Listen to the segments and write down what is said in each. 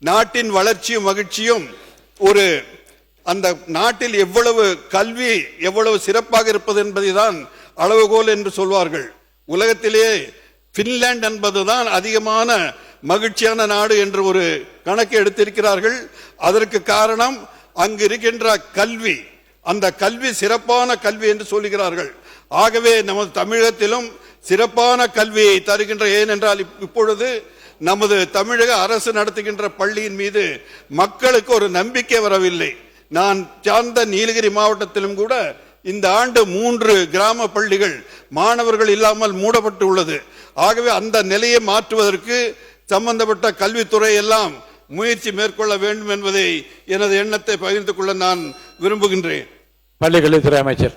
நாட்டின் வளர்ச்சியும் மகிழ்ச்சியும் ஒரு அந்த நாட்டில் எவ்வளவு கல்வி எவ்வளவு சிறப்பாக இருப்பது என்பதுதான் அளவுகோல் என்று சொல்வார்கள். உலகத்திலே பின்லாந்து என்பதுதான் அதிகமான மகிழ்ச்சியான நாடு என்று ஒரு கணக்கு எடுத்திருக்கிறார்கள். அதற்கு காரணம் அங்கு இருக்கின்ற கல்வி, அந்த கல்வி சிறப்பான கல்வி என்று சொல்லுகிறார்கள். ஆகவே நமது தமிழகத்திலும் சிறப்பான கல்வியை தருகின்ற, ஏனென்றால் இப்பொழுது நமது தமிழக அரசு நடத்துகின்ற பள்ளியின் மீது மக்களுக்கு ஒரு நம்பிக்கை வரவில்லை. நான் சார்ந்த நீலகிரி மாவட்டத்திலும் கூட இந்த ஆண்டு 3 கிராம பள்ளிகள் மாணவர்கள் இல்லாமல் மூடப்பட்டு உள்ளது. ஆகவே அந்த நிலையை மாற்றுவதற்கு சம்பந்தப்பட்ட கல்வித்துறை எல்லாம் முயற்சி மேற்கொள்ள வேண்டும் என்பதை எனது எண்ணத்தை பகிர்ந்து கொள்ள நான் விரும்புகின்றேன். பள்ளிக்கல்வித்துறை அமைச்சர்.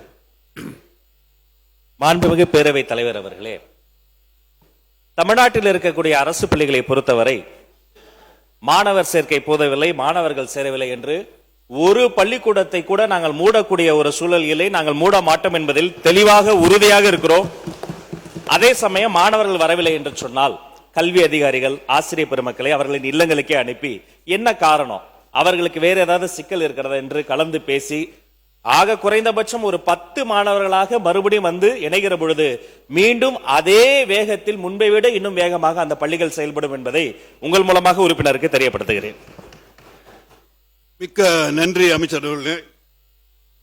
மாண்புமிகு பேரவைத் தலைவர் அவர்களே, தமிழ்நாட்டில் இருக்கக்கூடிய அரசு பள்ளிகளை பொறுத்தவரை மாணவர் சேர்க்கை போதவில்லை, மாணவர்கள் சேரவில்லை என்று ஒரு பள்ளிக்கூடத்தை கூட நாங்கள் மூடக்கூடிய ஒரு சூழல் இல்லை. நாங்கள் மூட மாட்டோம் என்பதில் தெளிவாக உறுதியாக இருக்கிறோம். அதே சமயம் மாணவர்கள் வரவில்லை என்று சொன்னால் கல்வி அதிகாரிகள் ஆசிரியர் பெருமக்களை அவர்களின் இல்லங்களுக்கே அனுப்பி என்ன காரணம், அவர்களுக்கு வேற ஏதாவது சிக்கல் இருக்கிறதா என்று கலந்து பேசி ஆக குறைந்தபட்சம் ஒரு 10 மாணவர்களாக மறுபடியும் வந்து இணைகிற பொழுது மீண்டும் அதே வேகத்தில் முன்பை விட இன்னும் வேகமாக அந்த பள்ளிகள் செயல்படும் என்பதை உங்கள் மூலமாக உறுப்பினருக்கு தெரியப்படுத்துகிறேன். மிக்க நன்றி அமைச்சர் அவர்களே.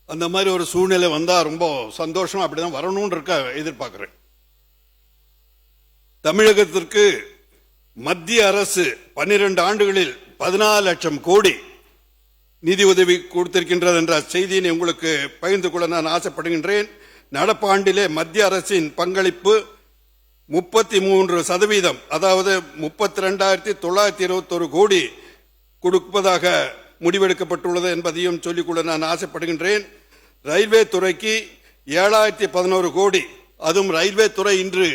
அந்த மாதிரி ஒரு சூழ்நிலை வந்தா ரொம்ப சந்தோஷமா அப்படிதான் வரணும்னு இருக்க எதிர்பார்க்கிறேன். தமிழகத்திற்கு மத்திய அரசு 12 ஆண்டுகளில் 14 லட்சம் கோடி நிதி உதவி கொடுத்திருக்கின்றது என்ற செய்தியை உங்களுக்கு பகிர்ந்து கொள்ள நான் ஆசைப்படுகின்றேன். நடப்பாண்டிலே மத்திய அரசின் பங்களிப்பு 33%, அதாவது 32,921 கோடி கொடுப்பதாக முடிவெடுக்கப்பட்டுள்ளது என்பதையும் சொல்லிக்கொள்ள நான் ஆசைப்படுகின்றேன். ரயில்வே துறைக்கு 7,011 கோடி, அதுவும் ரயில்வே துறை இன்று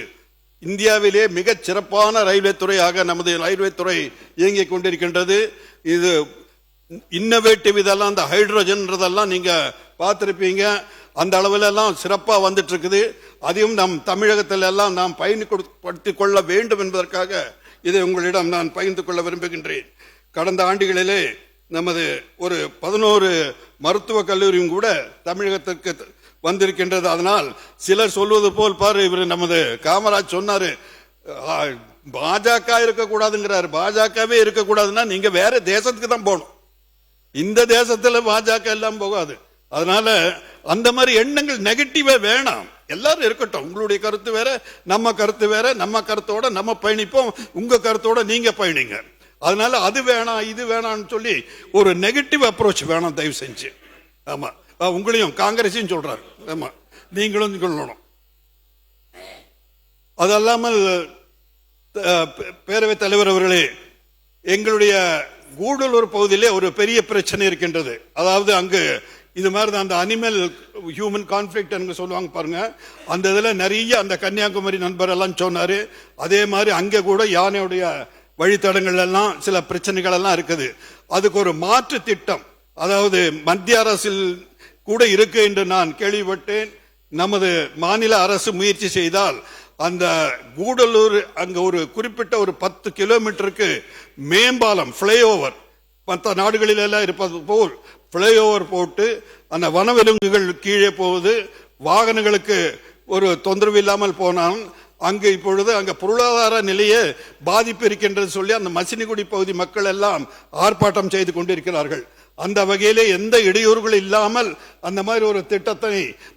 இந்தியாவிலே மிகச் சிறப்பான ரயில்வே துறையாக நமது ரயில்வே துறை இயங்கிக் கொண்டிருக்கின்றது. இது இன்னோவேட்டிவ், இதெல்லாம் இந்த ஹைட்ரோஜன்ன்றதெல்லாம் நீங்க பார்த்திருப்பீங்க. அந்த அளவில் எல்லாம் சிறப்பாக வந்துட்டு இருக்குது. அதையும் நம் தமிழகத்தில் எல்லாம் நாம் பயன்படுத்திக் கொள்ள வேண்டும் என்பதற்காக இதை உங்களிடம் நான் பகிர்ந்து கொள்ள விரும்புகின்றேன். கடந்த ஆண்டுகளிலே நமது ஒரு 11 மருத்துவக் கல்லூரியும் கூட தமிழகத்திற்கு வந்திருக்கின்றது. அதனால் சிலர் சொல்வது போல் பாரு, இவர் நமது காமராஜ் சொன்னாரு பாஜக இருக்கக்கூடாதுங்கிறாரு. பாஜகவே இருக்கக்கூடாதுன்னா நீங்க வேற தேசத்துக்கு தான் போகணும். இந்த தேசத்துல பாஜக எல்லாம் போகாது. அதனால அந்த மாதிரி எண்ணங்கள் நெகட்டிவா வேணாம். எல்லாரும் இருக்கட்டும். உங்களுடைய கருத்து வேற, நம்ம கருத்து வேற. நம்ம கருத்தோட நம்ம பயணிப்போம், உங்க கருத்தோட நீங்க பயணிங்க. அதனால அது வேணாம் இது வேணாம்னு சொல்லி ஒரு நெகட்டிவ் அப்ரோச் வேணாம் தயவு செஞ்சு. ஆமா, உங்களையும் காங்கிரஸையும் சொல்றாரு. ஆமா, நீங்களும் சொல்லணும். அது அல்லாமல் பேரவைத் தலைவர் அவர்களே, எங்களுடைய கூடலூர் பகுதியிலே ஒரு பெரிய பிரச்சனை இருக்கின்றது. அதாவது அங்கு இது மாதிரி தான் அந்த அனிமல் ஹியூமன் கான்ஃபிளிக்ட் சொல்லுவாங்க பாருங்க. அந்த இதுல நிறைய அந்த கன்னியாகுமரி நண்பர் எல்லாம் சொன்னாரு. அதே மாதிரி அங்க கூட யானையுடைய வழித்தடங்கள் எல்லாம் சில பிரச்சனைகள் எல்லாம் இருக்குது. அதுக்கு ஒரு மாற்று திட்டம், அதாவது மத்திய அரசில் கூட இருக்கு என்று நான் கேள்விப்பட்டேன். நமது மாநில அரசு முயற்சி செய்தால் அந்த கூடலூர் அங்க ஒரு குறிப்பிட்ட ஒரு 10 கிலோமீட்டருக்கு மேம்பாலம், பிளைஓவர், மற்ற நாடுகளில் எல்லாம் இருப்பது போல் பிளைஓவர் போட்டு அந்த வனவிலங்குகள் கீழே போவது, வாகனங்களுக்கு ஒரு தொந்தரவு இல்லாமல் போனால் அங்கு இப்பொழுது அங்க பொருளாதார நிலையே பாதிப்பு இருக்கின்றது சொல்லி அந்த மசினிகுடி பகுதி மக்கள் எல்லாம் ஆர்ப்பாட்டம் செய்து கொண்டிருக்கிறார்கள். அந்த வகையிலே எந்த இடையூறுகள் இல்லாமல் அந்த மாதிரி ஒரு திட்டத்தை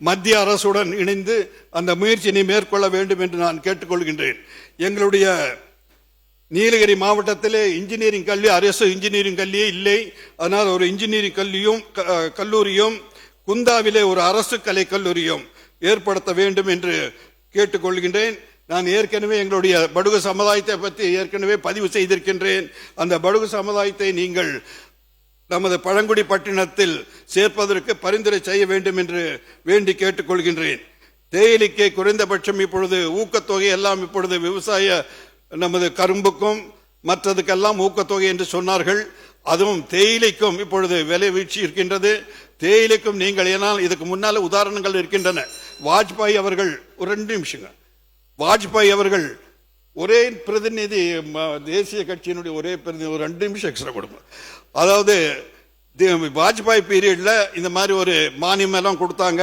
மத்திய அரசுடன் இணைந்து அந்த முயற்சியை மேற்கொள்ள வேண்டும் என்று நான் கேட்டுக்கொள்கின்றேன். எங்களுடைய நீலகிரி மாவட்டத்திலே இன்ஜினியரிங் கல்வி, அரசு இன்ஜினியரிங் கல்வியே இல்லை. அதனால் ஒரு இன்ஜினியரிங் கல்லூரியும் குந்தாவிலே ஒரு அரசு கலை கல்லூரியும் ஏற்படுத்த வேண்டும் என்று கேட்டுக்கொள்கின்றேன். நான் ஏற்கனவே எங்களுடைய படுகு சமுதாயத்தை பற்றி ஏற்கனவே பதிவு செய்திருக்கின்றேன். அந்த படுகு சமுதாயத்தை நீங்கள் நமது பழங்குடி பட்டினத்தில் சேர்ப்பதற்கு பரிந்துரை செய்ய வேண்டும் என்று வேண்டி கேட்டுக்கொள்கின்றேன். தேயிலைக்கு குறைந்தபட்சம் இப்பொழுது ஊக்கத்தொகை எல்லாம் இப்பொழுது விவசாய நமது கரும்புக்கும் மற்றதுக்கெல்லாம் ஊக்கத்தொகை என்று சொன்னார்கள். அதுவும் தேயிலைக்கும் இப்பொழுது விலை வீழ்ச்சி இருக்கின்றது. தேயிலைக்கும் நீங்கள் ஏனால் இதுக்கு முன்னால உதாரணங்கள் இருக்கின்றன. வாஜ்பாய் அவர்கள் ஒரு 2 நிமிஷங்க, வாஜ்பாய் அவர்கள் ஒரே பிரதிநிதி தேசிய கட்சியினுடைய ஒரே பிரதிநிதி ஒரு 2 நிமிஷம் எக்ஸ்ட்ரா கொடுங்க. அதாவது வாஜ்பாய் பீரியட்ல இந்த மாதிரி ஒரு மானியம் எல்லாம் கொடுத்தாங்க.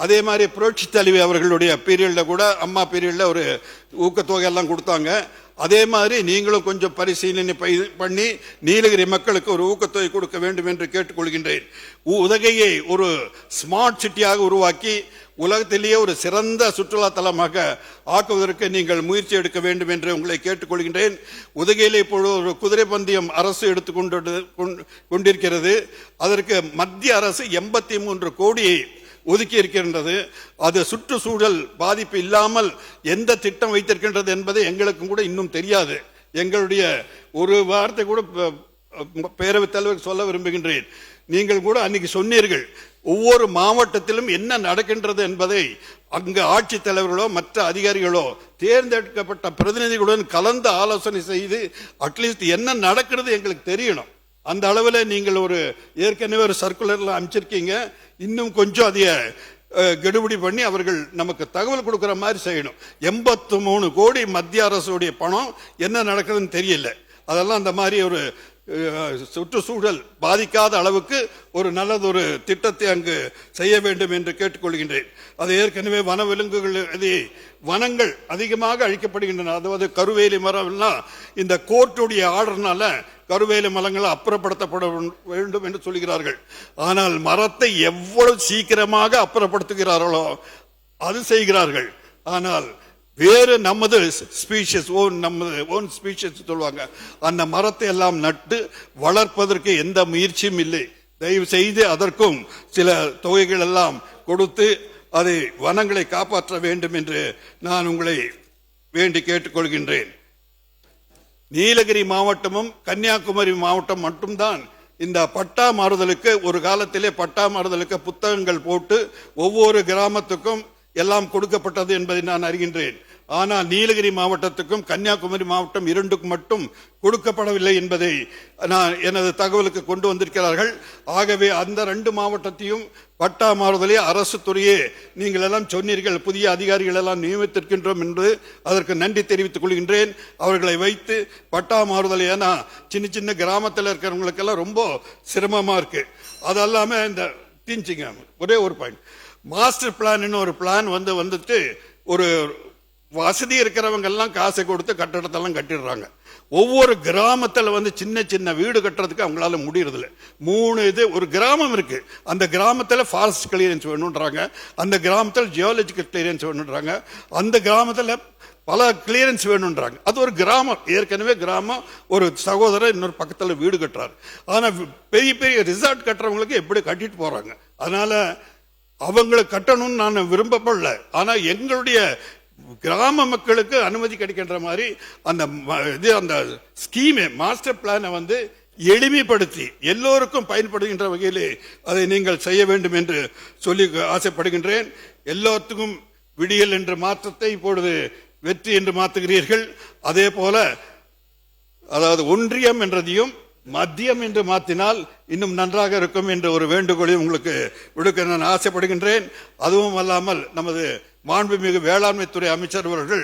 அதே மாதிரி புரட்சி தலைவி அவர்களுடைய பீரியட்ல கூட, அம்மா பீரியட்ல ஒரு ஊக்கத்தொகை எல்லாம் கொடுத்தாங்க. அதே மாதிரி நீங்களும் கொஞ்சம் பரிசீலனை பண்ணி நீலகிரி மக்களுக்கு ஒரு ஊக்கத்தொகை கொடுக்க வேண்டும் என்று கேட்டுக்கொள்கின்றேன். உதகையை ஒரு ஸ்மார்ட் சிட்டியாக உருவாக்கி உலகத்திலேயே ஒரு சிறந்த சுற்றுலா தலமாக ஆக்குவதற்கு நீங்கள் முயற்சி எடுக்க வேண்டும் என்று உங்களை கேட்டுக்கொள்கின்றேன். உதகையிலே இப்பொழுது ஒரு குதிரை பந்தயம் அரசு கொண்டிருக்கிறது. அதற்கு மத்திய அரசு 83 கோடியை ஒதுக்கி இருக்கின்றது. அது சுற்றுச்சூழல் பாதிப்பு இல்லாமல் எந்த திட்டம் வைத்திருக்கின்றது என்பது எங்களுக்கும் கூட இன்னும் தெரியாது. எங்களுடைய ஒரு வார்த்தை கூட பேரவைத் தலைவர் சொல்ல விரும்புகின்றேன். நீங்கள் கூட அன்னைக்கு சொன்னீர்கள், ஒவ்வொரு மாவட்டத்திலும் என்ன நடக்கின்றது என்பதை அங்கு ஆட்சித் தலைவர்களோ மற்ற அதிகாரிகளோ தேர்ந்தெடுக்கப்பட்ட பிரதிநிதிகளுடன் கலந்து ஆலோசனை செய்து அட்லீஸ்ட் என்ன நடக்கிறது எங்களுக்கு தெரியணும். அந்த அளவில் நீங்கள் ஒரு ஏற்கனவே ஒரு சர்க்குலர்ல அமைச்சிருக்கீங்க. இன்னும் கொஞ்சம் அதைய கெடுபிடி பண்ணி அவர்கள் நமக்கு தகவல் கொடுக்கிற மாதிரி செய்யணும். 83 கோடி மத்திய அரசுடைய பணம் என்ன நடக்குதுன்னு தெரியல. அதெல்லாம் அந்த மாதிரி ஒரு சுற்றுச்சூழல் பாதிக்காத அளவுக்கு ஒரு நல்லதொரு திட்டத்தை அங்கு செய்ய வேண்டும் என்று கேட்டுக்கொள்கின்றேன். அது ஏற்கனவே வனவிலங்குகள் வனங்கள் அதிகமாக அழிக்கப்படுகின்றன. அதாவது கருவேலி மரம் எல்லாம் இந்த கோர்ட்டுடைய ஆர்டர்னால கருவேலி மரங்கள் அப்புறப்படுத்தப்பட வேண்டும் என்று சொல்கிறார்கள். ஆனால் மரத்தை எவ்வளவு சீக்கிரமாக அப்புறப்படுத்துகிறார்களோ அது செய்கிறார்கள். ஆனால் வேறு நமது ஸ்பீஷிஸ் நமது ஓன் ஸ்பீஷிஸ் சொல்லுவாங்க, அந்த மரத்தை எல்லாம் நட்டு வளர்ப்பதற்கு எந்த முயற்சியும் இல்லை. தயவு செய்து அதற்கும் சில தொகைகள் எல்லாம் கொடுத்து அதை வனங்களை காப்பாற்ற வேண்டும் என்று நான் உங்களை வேண்டி கேட்டுக்கொள்கின்றேன். நீலகிரி மாவட்டமும் கன்னியாகுமரி மாவட்டம் மட்டும்தான் இந்த பட்டா மாறுதலுக்கு ஒரு காலத்திலே பட்டா மாறுதலுக்கு புத்தகங்கள் போட்டு ஒவ்வொரு கிராமத்துக்கும் எல்லாம் கொடுக்கப்பட்டது என்பதை நான் அறிகின்றேன். ஆனால் நீலகிரி மாவட்டத்துக்கும் கன்னியாகுமரி மாவட்டம் 2க்கும் மட்டும் கொடுக்கப்படவில்லை என்பதை நான் எனது தகவலுக்கு கொண்டு வந்திருக்கிறார்கள். ஆகவே அந்த 2 மாவட்டத்தையும் பட்டா மாறுதலே அரசு துறையே நீங்கள் எல்லாம் சொன்னீர்கள், புதிய அதிகாரிகள் எல்லாம் நியமித்திருக்கின்றோம் என்று அதற்கு நன்றி தெரிவித்துக் கொள்கின்றேன். அவர்களை வைத்து பட்டா மாறுதல், ஏன்னா சின்ன சின்ன கிராமத்தில் இருக்கிறவங்களுக்கெல்லாம் ரொம்ப சிரமமா இருக்கு. அதெல்லாமே இந்த தீஞ்சிங்க ஒரே ஒரு பாயிண்ட், மாஸ்டர் பிளான் ஒரு பிளான் வந்துட்டு ஒரு வசதி இருக்கிறவங்க எல்லாம் காசை கொடுத்து கட்டடத்தெல்லாம் கட்டிடுறாங்க. ஒவ்வொரு கிராமத்தில் சின்ன சின்ன வீடு கட்டுறதுக்கு அவங்களால முடியறதில்ல. 3 ஒரு கிராமம் இருக்கு, அந்த கிராமத்தில் ஃபாரஸ்ட் கிளியரன்ஸ் வேணும்ன்றாங்க, அந்த கிராமத்தில் ஜியாலஜிக்கல் கிளியரன்ஸ் வேணும்ன்றாங்க, அந்த கிராமத்தில் பல கிளியரன்ஸ் வேணும்ன்றாங்க. அது ஒரு கிராமம், ஏற்கனவே கிராமம். ஒரு சகோதரர் இன்னொரு பக்கத்தில் வீடு கட்டுறாரு. ஆனா பெரிய பெரிய ரிசார்ட் கட்டுறவங்களுக்கு எப்படி கட்டிட்டு போறாங்க. அதனால அவங்களுக்கு கட்டணும்னு நான் விரும்பப்படல. ஆனா எங்களுடைய கிராம மக்களுக்கு அனுமதி கிடைக்கின்ற மாதிரி அந்த ஸ்கீமை மாஸ்டர் பிளானை எளிமைப்படுத்தி எல்லோருக்கும் பயன்படுகின்ற வகையில் அதை நீங்கள் செய்ய வேண்டும் என்று சொல்லி ஆசைப்படுகின்றேன். எல்லாத்துக்கும் விடியல் என்ற மாற்றத்தை இப்பொழுது வெற்றி என்று மாற்றுகிறீர்கள். அதே போல அதாவது ஒன்றியம் என்றதையும் மத்தியம் என்று மாற்றினால் இன்னும் நன்றாக இருக்கும் என்ற ஒரு வேண்டுகோளை உங்களுக்கு விடுக்க நான் ஆசைப்படுகின்றேன். அதுவும் அல்லாமல் நமது மாண்புமிகு வேளாண்மை துறை அமைச்சர் அவர்கள்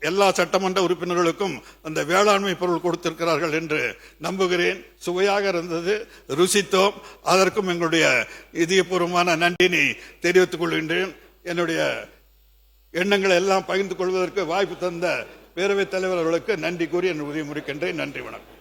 எல்லா சட்டமன்ற உறுப்பினர்களுக்கும் அந்த வேளாண்மை பொருள் கொடுத்திருக்கிறார்கள் என்று நம்புகிறேன். சுவையாக இருந்தது, ருசித்தோம். அதற்கும் எங்களுடைய இதயபூர்வமான நன்றியை தெரிவித்துக் கொள்கின்றேன். என்னுடைய எண்ணங்களை எல்லாம் பகிர்ந்து கொள்வதற்கு வாய்ப்பு தந்த பேரவைத் தலைவர் அவர்களுக்கு நன்றி கூறி என் உதவி முடிக்கின்றேன். நன்றி, வணக்கம்.